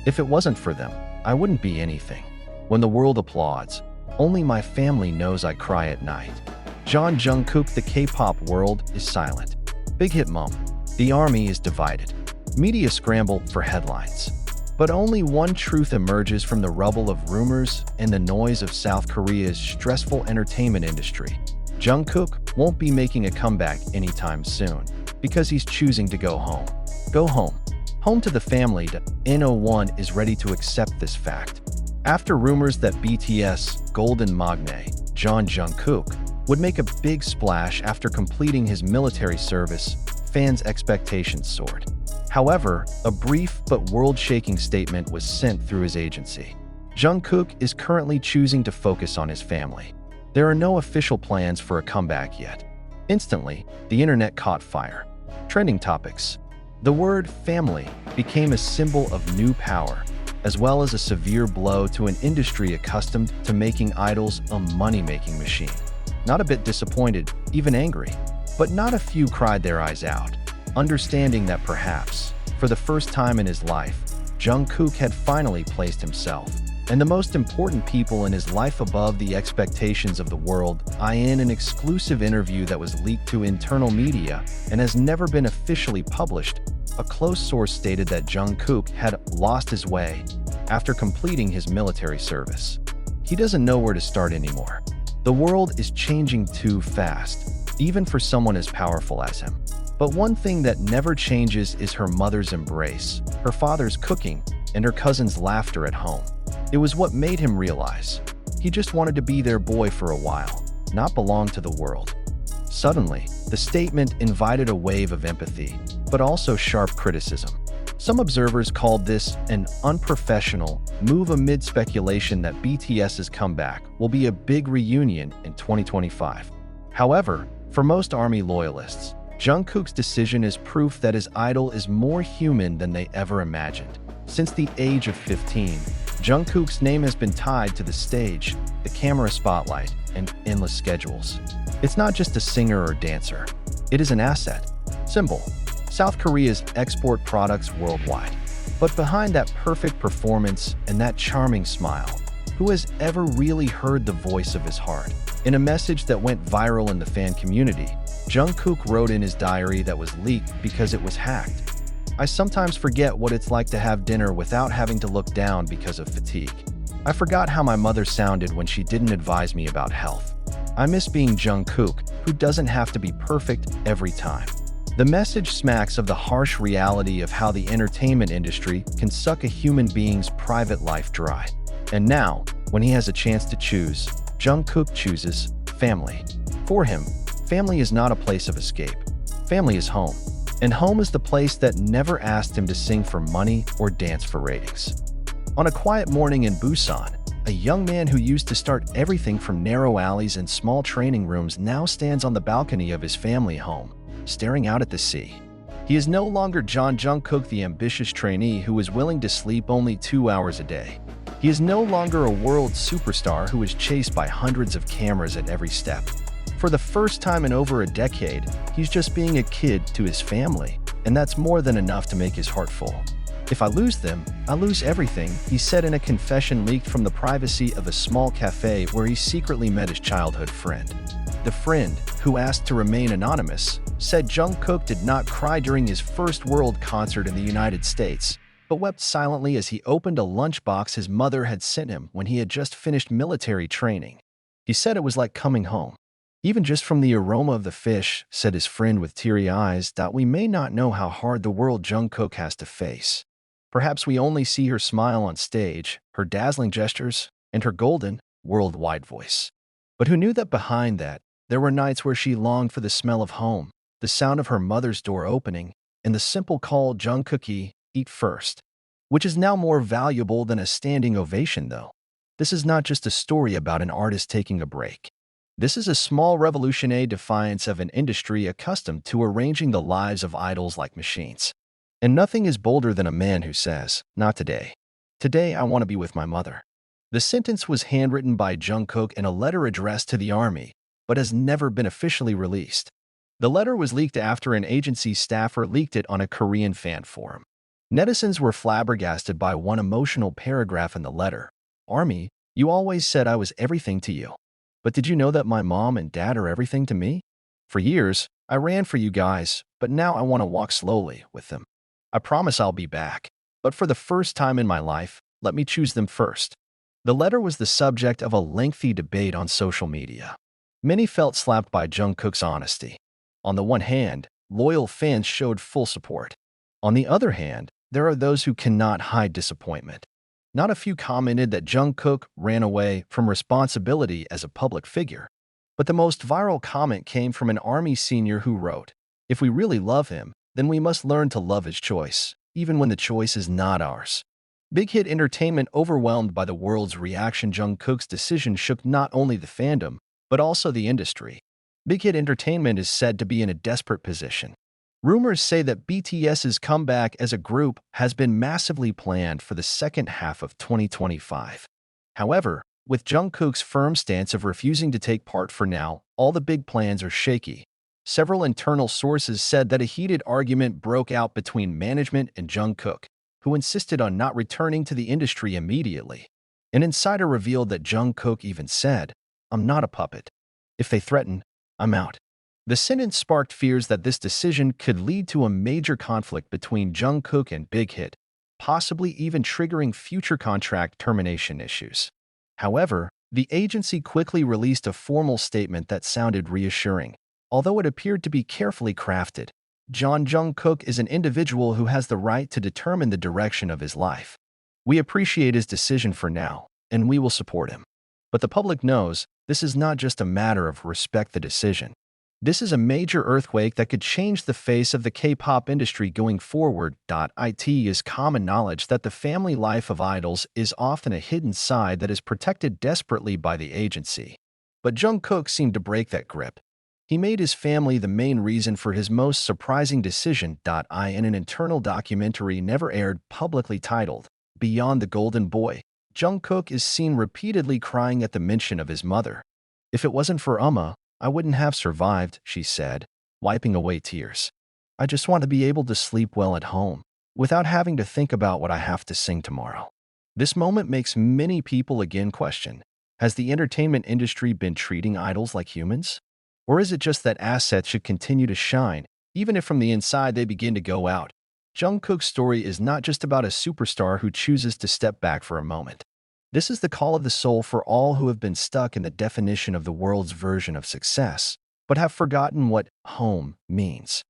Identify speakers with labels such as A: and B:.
A: If it wasn't for them, I wouldn't be anything. When the world applauds, only my family knows I cry at night. Jungkook, the K-pop world is silent. Big hit moment. The army is divided. Media scramble for headlines. But only one truth emerges from the rubble of rumors and the noise of South Korea's stressful entertainment industry. Jungkook won't be making a comeback anytime soon because he's choosing to go home. Go home. Home to the family. No one is ready to accept this fact. After rumors that BTS golden magnate Jungkook would make a big splash after completing his military service, fans' expectations soared. However, a brief but world-shaking statement was sent through his agency. Jungkook is currently choosing to focus on his family. There are no official plans for a comeback yet. Instantly, the internet caught fire. Trending topics. The word family became a symbol of new power, as well as a severe blow to an industry accustomed to making idols a money-making machine. Not a bit disappointed, even angry, but not a few cried their eyes out, understanding that perhaps, for the first time in his life, Jungkook had finally placed himself and the most important people in his life above the expectations of the world. In an exclusive interview that was leaked to internal media and has never been officially published, a close source stated that Jungkook had lost his way after completing his military service. He doesn't know where to start anymore. The world is changing too fast, even for someone as powerful as him. But one thing that never changes is her mother's embrace, her father's cooking, and her cousin's laughter at home. It was what made him realize he just wanted to be their boy for a while, not belong to the world. Suddenly, the statement invited a wave of empathy, but also sharp criticism. Some observers called this an unprofessional move amid speculation that BTS's comeback will be a big reunion in 2025. However, for most ARMY loyalists, Jungkook's decision is proof that his idol is more human than they ever imagined. Since the age of 15, Jungkook's name has been tied to the stage, the camera spotlight, and endless schedules. It's not just a singer or dancer. It is an asset. Symbol. South Korea's export products worldwide. But behind that perfect performance and that charming smile, who has ever really heard the voice of his heart? In a message that went viral in the fan community, Jungkook wrote in his diary that was leaked because it was hacked. I sometimes forget what it's like to have dinner without having to look down because of fatigue. I forgot how my mother sounded when she didn't advise me about health. I miss being Jungkook, who doesn't have to be perfect every time. The message smacks of the harsh reality of how the entertainment industry can suck a human being's private life dry. And now, when he has a chance to choose, Jungkook chooses family. For him, family is not a place of escape. Family is home. And home is the place that never asked him to sing for money or dance for ratings. On a quiet morning in Busan, a young man who used to start everything from narrow alleys and small training rooms now stands on the balcony of his family home, staring out at the sea. He is no longer Jungkook, the ambitious trainee who is willing to sleep only 2 hours a day. He is no longer a world superstar who is chased by hundreds of cameras at every step. For the first time in over a decade, he's just being a kid to his family, and that's more than enough to make his heart full. If I lose them, I lose everything, he said in a confession leaked from the privacy of a small cafe where he secretly met his childhood friend. The friend, who asked to remain anonymous, said Jungkook did not cry during his first world concert in the United States, but wept silently as he opened a lunchbox his mother had sent him when he had just finished military training. He said it was like coming home. Even just from the aroma of the fish, said his friend with teary eyes, that we may not know how hard the world Jungkook has to face. Perhaps we only see her smile on stage, her dazzling gestures, and her golden, worldwide voice. But who knew that behind that, there were nights where she longed for the smell of home, the sound of her mother's door opening, and the simple call Jungkookie, eat first. Which is now more valuable than a standing ovation, though. This is not just a story about an artist taking a break. This is a small revolutionary defiance of an industry accustomed to arranging the lives of idols like machines. And nothing is bolder than a man who says, "Not today. Today I want to be with my mother." The sentence was handwritten by Jungkook in a letter addressed to the army, but has never been officially released. The letter was leaked after an agency staffer leaked it on a Korean fan forum. Netizens were flabbergasted by one emotional paragraph in the letter. "Army, you always said I was everything to you. But did you know that my mom and dad are everything to me? For years, I ran for you guys, but now I want to walk slowly with them. I promise I'll be back. But for the first time in my life, let me choose them first." The letter was the subject of a lengthy debate on social media. Many felt slapped by Jungkook's honesty. On the one hand, loyal fans showed full support. On the other hand, there are those who cannot hide disappointment. Not a few commented that Jungkook ran away from responsibility as a public figure. But the most viral comment came from an ARMY senior who wrote, "If we really love him, then we must learn to love his choice, even when the choice is not ours." Big Hit Entertainment, overwhelmed by the world's reaction, Jungkook's decision shook not only the fandom, but also the industry. Big Hit Entertainment is said to be in a desperate position. Rumors say that BTS's comeback as a group has been massively planned for the second half of 2025. However, with Jungkook's firm stance of refusing to take part for now, all the big plans are shaky. Several internal sources said that a heated argument broke out between management and Jungkook, who insisted on not returning to the industry immediately. An insider revealed that Jungkook even said, "I'm not a puppet. If they threaten, I'm out." The sentence sparked fears that this decision could lead to a major conflict between Jungkook and Big Hit, possibly even triggering future contract termination issues. However, the agency quickly released a formal statement that sounded reassuring. Although it appeared to be carefully crafted, Jungkook is an individual who has the right to determine the direction of his life. "We appreciate his decision for now, and we will support him. But the public knows this is not just a matter of respect the decision. This is a major earthquake that could change the face of the K-pop industry going forward." It is common knowledge that the family life of idols is often a hidden side that is protected desperately by the agency. But Jungkook seemed to break that grip. He made his family the main reason for his most surprising decision. In an internal documentary never aired publicly titled "Beyond the Golden Boy," Jungkook is seen repeatedly crying at the mention of his mother. "If it wasn't for Amma, I wouldn't have survived," she said, wiping away tears. "I just want to be able to sleep well at home, without having to think about what I have to sing tomorrow." This moment makes many people again question, has the entertainment industry been treating idols like humans? Or is it just that assets should continue to shine, even if from the inside they begin to go out? Jungkook's story is not just about a superstar who chooses to step back for a moment. This is the call of the soul for all who have been stuck in the definition of the world's version of success, but have forgotten what home means.